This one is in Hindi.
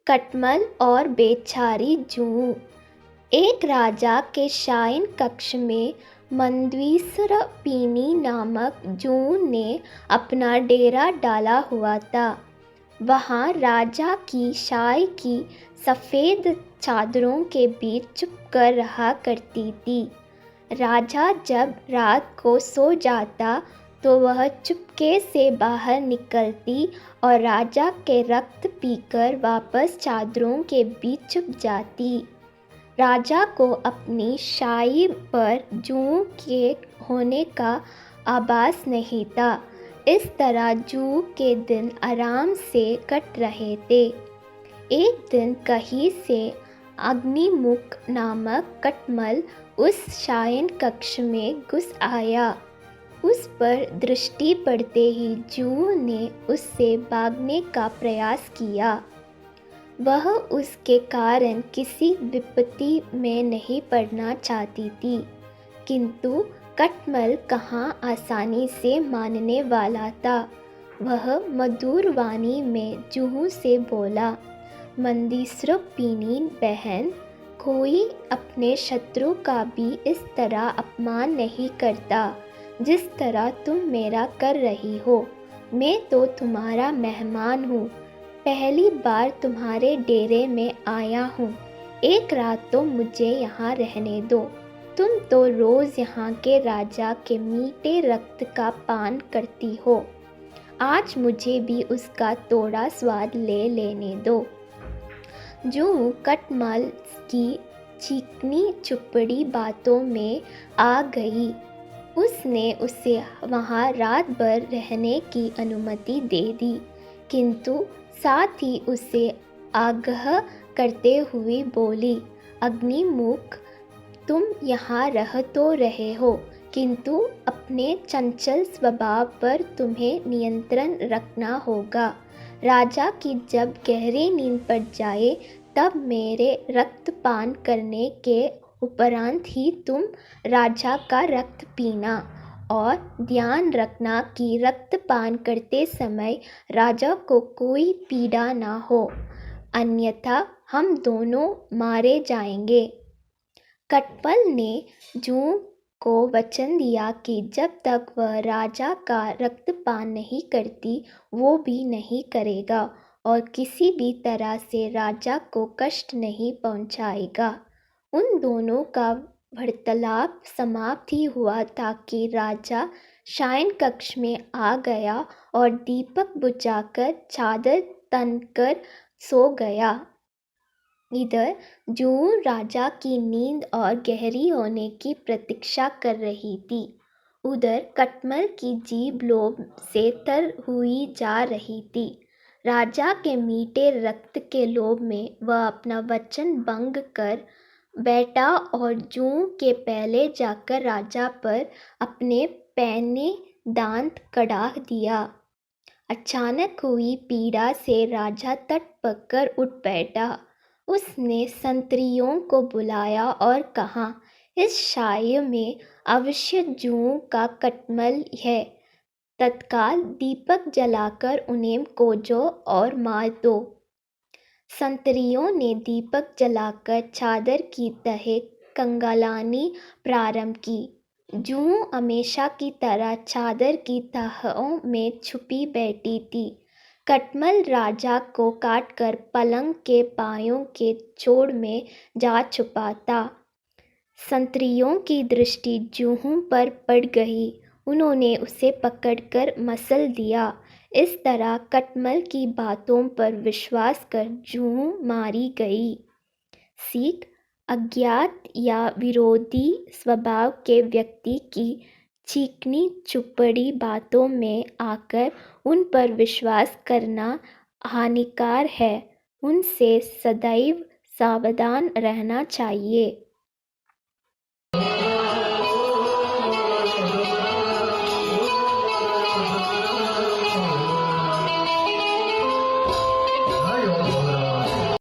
कटमल और बेचारी जूं। एक राजा के शयन कक्ष में मंदविसर्पिणी नामक जूं ने अपना डेरा डाला हुआ था। वहाँ राजा की शाही की सफ़ेद चादरों के बीच चुपकर रहा करती थी। राजा जब रात को सो जाता तो वह चुपके से बाहर निकलती और राजा के रक्त पीकर वापस चादरों के बीच छुप जाती। राजा को अपनी शाही पर जूं के होने का आभास नहीं था। इस तरह जूं के दिन आराम से कट रहे थे। एक दिन कहीं से अग्निमुख नामक कटमल उस शयन कक्ष में घुस आया। उस पर दृष्टि पड़ते ही जूं ने उससे भागने का प्रयास किया। वह उसके कारण किसी विपत्ति में नहीं पड़ना चाहती थी, किंतु कटमल कहाँ आसानी से मानने वाला था। वह मधुर वाणी में जूं से बोला, मंदविसर्पिणी बहन, कोई अपने शत्रु का भी इस तरह अपमान नहीं करता जिस तरह तुम मेरा कर रही हो। मैं तो तुम्हारा मेहमान हूँ, पहली बार तुम्हारे डेरे में आया हूँ। एक रात तो मुझे यहाँ रहने दो। तुम तो रोज़ यहाँ के राजा के मीठे रक्त का पान करती हो, आज मुझे भी उसका थोड़ा स्वाद ले लेने दो। जूं कटमल की चिकनी चुपड़ी बातों में आ गई। उसने उसे वहाँ रात भर रहने की अनुमति दे दी, किंतु साथ ही उसे आगाह करते हुए बोली, अग्निमुख, तुम यहाँ रह तो रहे हो, किंतु अपने चंचल स्वभाव पर तुम्हें नियंत्रण रखना होगा। राजा की जब गहरी नींद पड़ जाए तब मेरे रक्तपान करने के उपरांत ही तुम राजा का रक्त पीना, और ध्यान रखना कि रक्तपान करते समय राजा को कोई पीड़ा ना हो, अन्यथा हम दोनों मारे जाएंगे। कटमल ने जूं को वचन दिया कि जब तक वह राजा का रक्तपान नहीं करती वो भी नहीं करेगा और किसी भी तरह से राजा को कष्ट नहीं पहुंचाएगा। उन दोनों का वार्तालाप समाप्त ही हुआ था कि राजा शयन कक्ष में आ गया और दीपक बुझाकर चादर तनकर सो गया। इधर जूं राजा की नींद और गहरी होने की प्रतीक्षा कर रही थी, उधर कटमल की जीभ लोभ से तर हुई जा रही थी। राजा के मीठे रक्त के लोभ में वह अपना वचन भंग कर बैठा और जूं के पहले जाकर राजा पर अपने पैने दांत कड़ा दिया। अचानक हुई पीड़ा से राजा तड़प कर उठ बैठा। उसने संतरियों को बुलाया और कहा, इस शाही में अवश्य जूं का कटमल है, तत्काल दीपक जलाकर उन्हें खोजो और मार दो। संतरियों ने दीपक जलाकर चादर की तह खंगालनी प्रारंभ की। जूं हमेशा की तरह चादर की तहों में छुपी बैठी थी। कटमल राजा को काटकर पलंग के पायों के जोड़ में जा छुपा था। संतरियों की दृष्टि जूं पर पड़ गई। उन्होंने उसे पकड़कर मसल दिया। इस तरह कटमल की बातों पर विश्वास कर जूं मारी गई। सीख, अज्ञात या विरोधी स्वभाव के व्यक्ति की चिकनी चुपड़ी बातों में आकर उन पर विश्वास करना हानिकार है। उनसे सदैव सावधान रहना चाहिए।